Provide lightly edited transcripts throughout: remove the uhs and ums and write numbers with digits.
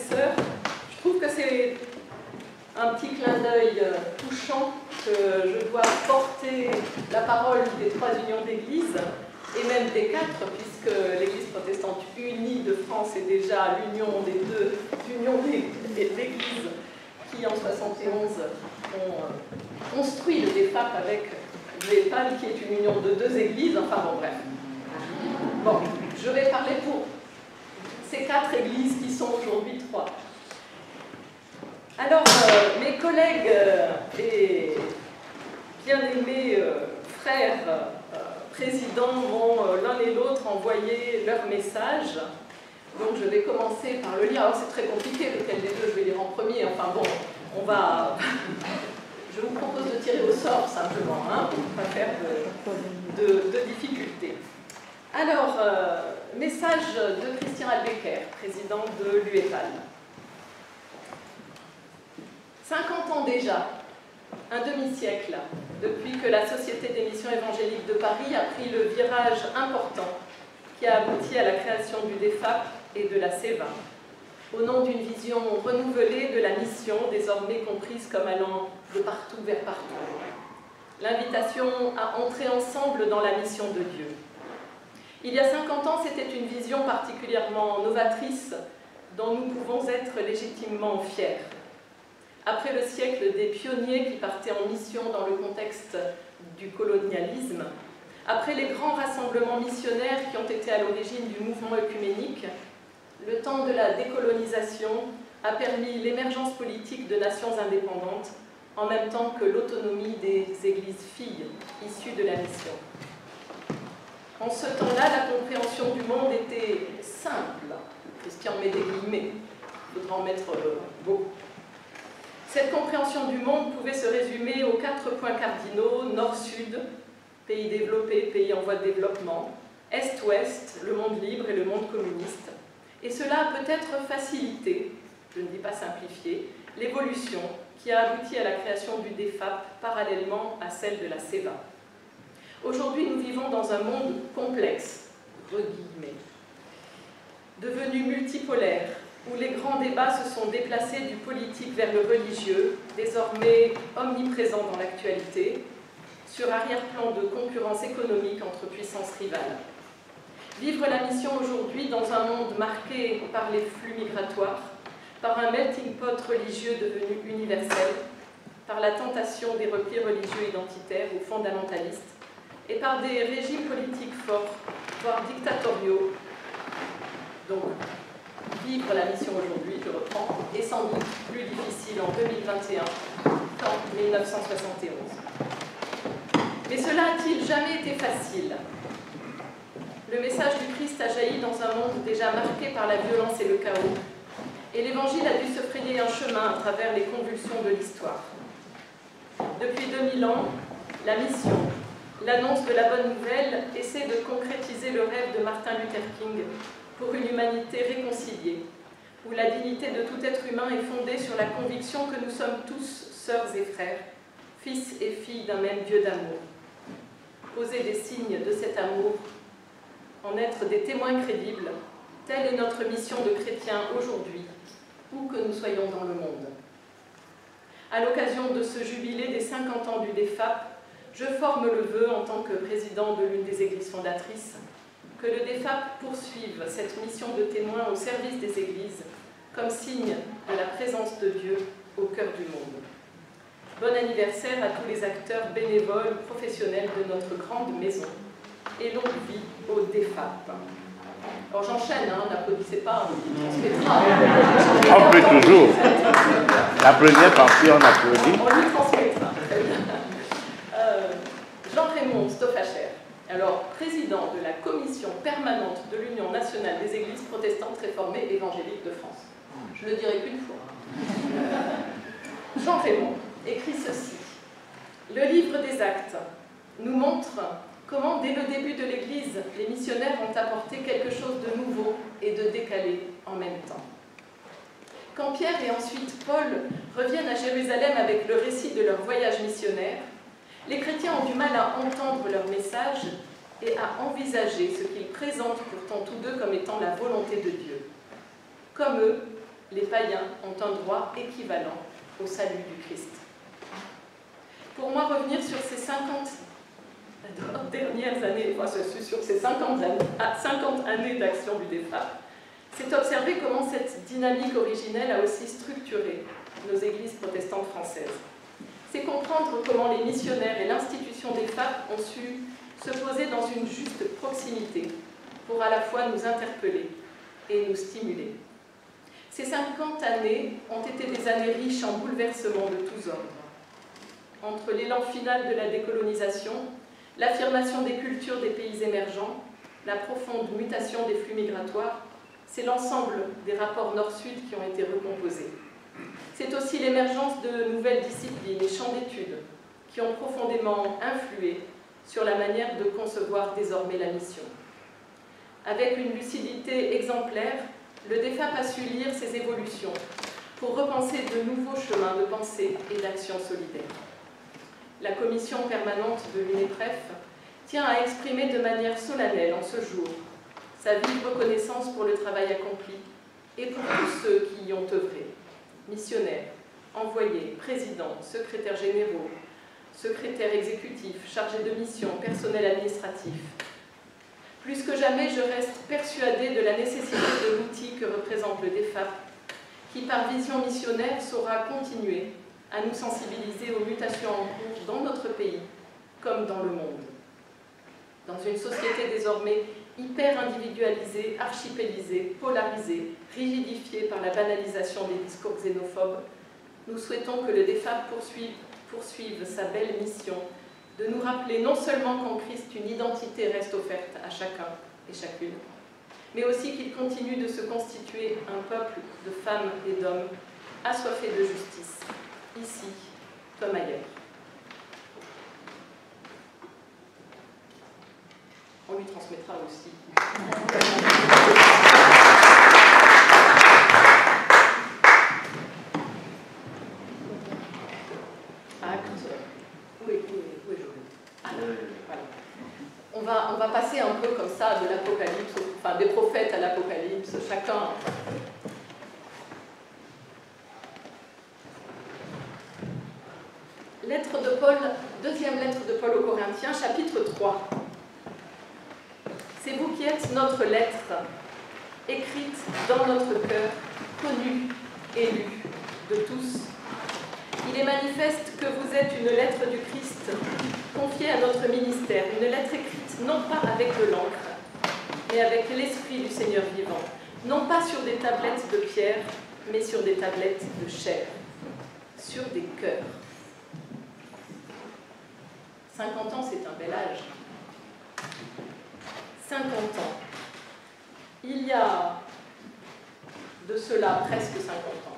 sœurs, je trouve que c'est un petit clin d'œil touchant que je dois porter la parole des 3 unions d'églises, et même des 4, puisque l'Église protestante unie de France est déjà l'union des 2 unions d'églises qui, en 71, ont construit le DEFAP avec l'EPAL, qui est une union de 2 églises. Enfin bon, bref. Bon, je vais parler pour ces 4 églises qui sont aujourd'hui 3. Alors, mes collègues et bien-aimés frères présidents m'ont l'un et l'autre envoyé leur message. Donc je vais commencer par le lire. Alors c'est très compliqué, lequel des 2 je vais lire en premier. Enfin bon, on va... Je vous propose de tirer au sort simplement, hein, pour ne pas faire de difficultés. Alors, message de Christian Albecker, président de l'UEPAL. 50 ans déjà, un demi-siècle, depuis que la Société des missions évangéliques de Paris a pris le virage important qui a abouti à la création du DEFAP et de la CEVA, au nom d'une vision renouvelée de la mission, désormais comprise comme allant de partout vers partout. L'invitation à entrer ensemble dans la mission de Dieu. Il y a 50 ans, c'était une vision particulièrement novatrice dont nous pouvons être légitimement fiers. Après le siècle des pionniers qui partaient en mission dans le contexte du colonialisme, après les grands rassemblements missionnaires qui ont été à l'origine du mouvement œcuménique, le temps de la décolonisation a permis l'émergence politique de nations indépendantes, en même temps que l'autonomie des églises filles issues de la mission. En ce temps-là, la compréhension du monde était simple. Christian met des guillemets, il faudra en mettre beaucoup. Cette compréhension du monde pouvait se résumer aux 4 points cardinaux, nord-sud, pays développés, pays en voie de développement, est-ouest, le monde libre et le monde communiste. Et cela a peut-être facilité, je ne dis pas simplifié, l'évolution qui a abouti à la création du DEFAP parallèlement à celle de la CEVA. Aujourd'hui, nous vivons dans un monde complexe, entre guillemets, devenu multipolaire, où les grands débats se sont déplacés du politique vers le religieux, désormais omniprésent dans l'actualité, sur arrière-plan de concurrence économique entre puissances rivales. Vivre la mission aujourd'hui dans un monde marqué par les flux migratoires, par un melting pot religieux devenu universel, par la tentation des replis religieux identitaires ou fondamentalistes, et par des régimes politiques forts, voire dictatoriaux. Donc, vivre la mission aujourd'hui, je reprends, est sans doute plus difficile en 2021 qu'en 1971. Mais cela a-t-il jamais été facile? Le message du Christ a jailli dans un monde déjà marqué par la violence et le chaos, et l'Évangile a dû se frayer un chemin à travers les convulsions de l'histoire. Depuis 2000 ans, la mission, l'annonce de la bonne nouvelle, essaie de concrétiser le rêve de Martin Luther King pour une humanité réconciliée, où la dignité de tout être humain est fondée sur la conviction que nous sommes tous sœurs et frères, fils et filles d'un même Dieu d'amour. Poser des signes de cet amour, en être des témoins crédibles, telle est notre mission de chrétiens aujourd'hui, où que nous soyons dans le monde. À l'occasion de ce jubilé des 50 ans du DEFAP, je forme le vœu, en tant que président de l'une des églises fondatrices, que le DEFAP poursuive cette mission de témoin au service des églises, comme signe de la présence de Dieu au cœur du monde. Bon anniversaire à tous les acteurs bénévoles, professionnels de notre grande maison, et longue vie au DEFAP. Alors j'enchaîne, hein, n'applaudissez pas, on peut toujours. La première partie, on applaudit. On lui transmettra. Jean-Raymond Stoffacher, alors président de la commission permanente de l'Union nationale des églises protestantes réformées évangéliques de France. Je le dirai qu'une fois. Jean-Raymond écrit ceci. Le livre des Actes nous montre comment, dès le début de l'Église, les missionnaires ont apporté quelque chose de nouveau et de décalé en même temps. Quand Pierre et ensuite Paul reviennent à Jérusalem avec le récit de leur voyage missionnaire, les chrétiens ont du mal à entendre leur message et à envisager ce qu'ils présentent pourtant tous deux comme étant la volonté de Dieu. Comme eux, les païens ont un droit équivalent au salut du Christ. Pour moi, revenir sur ces 50 dernières années, sur ces 50 années d'action du DEFAP, c'est observer comment cette dynamique originelle a aussi structuré nos églises protestantes françaises. C'est comprendre comment les missionnaires et l'institution DEFAP ont su se poser dans une juste proximité pour à la fois nous interpeller et nous stimuler. Ces 50 années ont été des années riches en bouleversements de tous ordres. Entre l'élan final de la décolonisation, l'affirmation des cultures des pays émergents, la profonde mutation des flux migratoires, c'est l'ensemble des rapports nord-sud qui ont été recomposés. C'est aussi l'émergence de nouvelles disciplines et champs d'études qui ont profondément influé sur la manière de concevoir désormais la mission. Avec une lucidité exemplaire, le DEFAP a su lire ces évolutions pour repenser de nouveaux chemins de pensée et d'action solidaire. La commission permanente de l'UNEPREF tient à exprimer de manière solennelle en ce jour sa vive reconnaissance pour le travail accompli et pour tous ceux qui y ont œuvré, missionnaires, envoyés, présidents, secrétaires généraux, secrétaires exécutifs, chargés de mission, personnel administratif. Plus que jamais, je reste persuadée de la nécessité de l'outil que représente le DEFAP, qui, par vision missionnaire, saura continuer à nous sensibiliser aux mutations en cours dans notre pays comme dans le monde. Dans une société désormais hyper individualisée, archipélisée, polarisée, rigidifiée par la banalisation des discours xénophobes, nous souhaitons que le DEFAP poursuive sa belle mission de nous rappeler non seulement qu'en Christ une identité reste offerte à chacun et chacune, mais aussi qu'il continue de se constituer un peuple de femmes et d'hommes assoiffés de justice, ici comme ailleurs. On lui transmettra aussi. On va passer un peu comme ça de l'Apocalypse, enfin des prophètes à l'Apocalypse, chacun. Lettre de Paul, deuxième lettre de Paul aux Corinthiens, chapitre 3. C'est vous qui êtes notre lettre, écrite dans notre cœur, connue et lue de tous. Il est manifeste que vous êtes une lettre du Christ, confiée à notre ministère, une lettre écrite non pas avec de l'encre, mais avec l'Esprit du Seigneur vivant, non pas sur des tablettes de pierre, mais sur des tablettes de chair, sur des cœurs. 50 ans, c'est un bel âge. 50 ans. Il y a de cela presque 50 ans,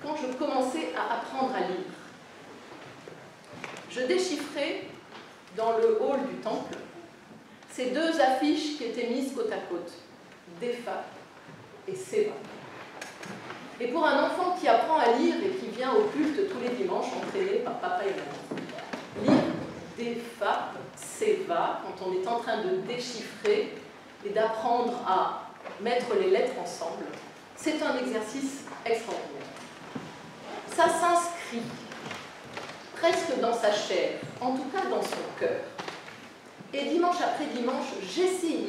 quand je commençais à apprendre à lire, je déchiffrais dans le hall du temple ces deux affiches qui étaient mises côte à côte, DEFAP et SEVA. Et pour un enfant qui apprend à lire et qui vient au culte tous les dimanches, entraîné par papa et maman, lire DEFAP, SEVA, quand on est en train de déchiffrer et d'apprendre à mettre les lettres ensemble, c'est un exercice extraordinaire. Ça s'inscrit presque dans sa chair, en tout cas dans son cœur. Et dimanche après dimanche, j'essayais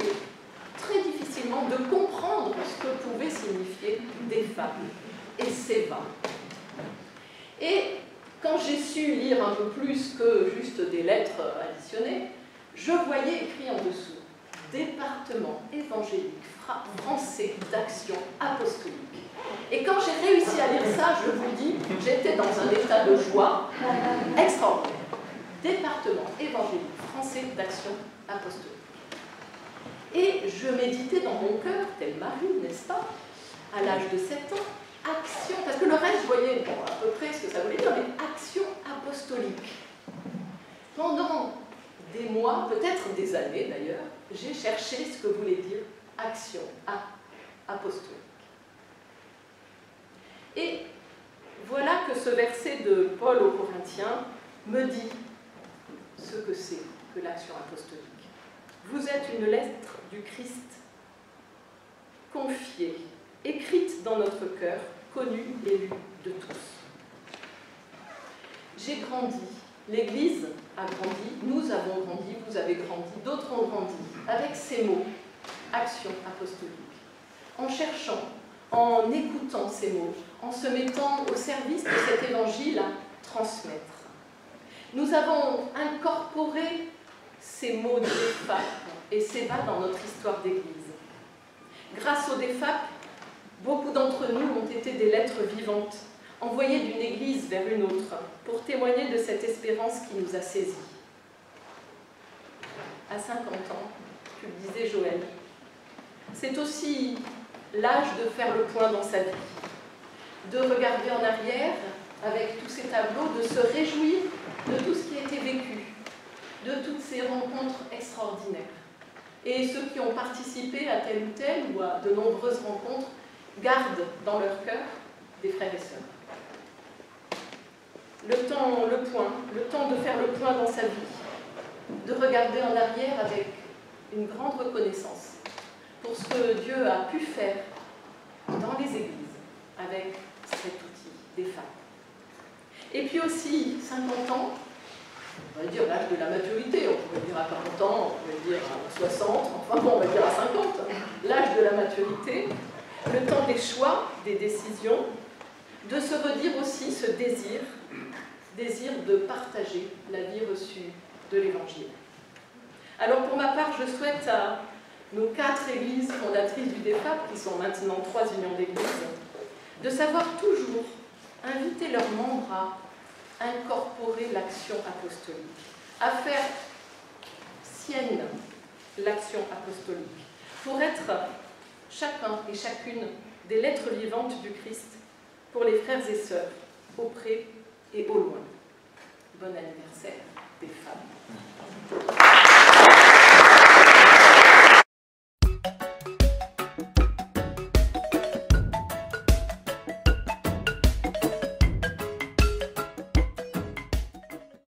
très difficilement de comprendre ce que pouvait signifier DEFAP et SEVA. Et quand j'ai su lire un peu plus que juste des lettres additionnées, je voyais écrit en dessous « Département évangélique français d'action apostolique ». Et quand j'ai réussi à lire ça, je vous dis, j'étais dans un état de joie extraordinaire. Département évangélique français d'action apostolique. Et je méditais dans mon cœur, telle Marie, n'est-ce pas, à l'âge de 7 ans, action, parce que le reste, je voyais bon, à peu près ce que ça voulait dire, mais action apostolique. Pendant des mois, peut-être des années d'ailleurs, j'ai cherché ce que voulait dire action apostolique. Et voilà que ce verset de Paul aux Corinthiens me dit ce que c'est que l'action apostolique. Vous êtes une lettre du Christ confiée écrite dans notre cœur, connue et lue de tous. J'ai grandi, l'Église a grandi, nous avons grandi, vous avez grandi, d'autres ont grandi, avec ces mots, action apostolique, en cherchant, en écoutant ces mots, en se mettant au service de cet évangile à transmettre. Nous avons incorporé ces mots de DEFAP et ces bas dans notre histoire d'Église. Grâce au DEFAP, beaucoup d'entre nous ont été des lettres vivantes, envoyées d'une Église vers une autre, pour témoigner de cette espérance qui nous a saisis. À 50 ans, tu le disais Joël, c'est aussi l'âge de faire le point dans sa vie, de regarder en arrière avec tous ces tableaux, de se réjouir de tout ce qui a été vécu, de toutes ces rencontres extraordinaires. Et ceux qui ont participé à telle ou telle ou à de nombreuses rencontres gardent dans leur cœur des frères et sœurs. Le temps de faire le point dans sa vie, de regarder en arrière avec une grande reconnaissance pour ce que Dieu a pu faire dans les églises avec cet outil des femmes. Et puis aussi, 50 ans, on va dire l'âge de la maturité, on pourrait dire à 40 ans, on pourrait dire à 60, enfin bon, on va dire à 50, l'âge de la maturité, le temps des choix, des décisions, de se redire aussi ce désir de partager la vie reçue de l'Évangile. Alors pour ma part, je souhaite à nos 4 églises fondatrices du DEFAP, qui sont maintenant 3 unions d'églises, de savoir toujours inviter leurs membres à incorporer l'action apostolique, à faire sienne l'action apostolique, pour être chacun et chacune des lettres vivantes du Christ pour les frères et sœurs, au près et au loin. Bon anniversaire des femmes.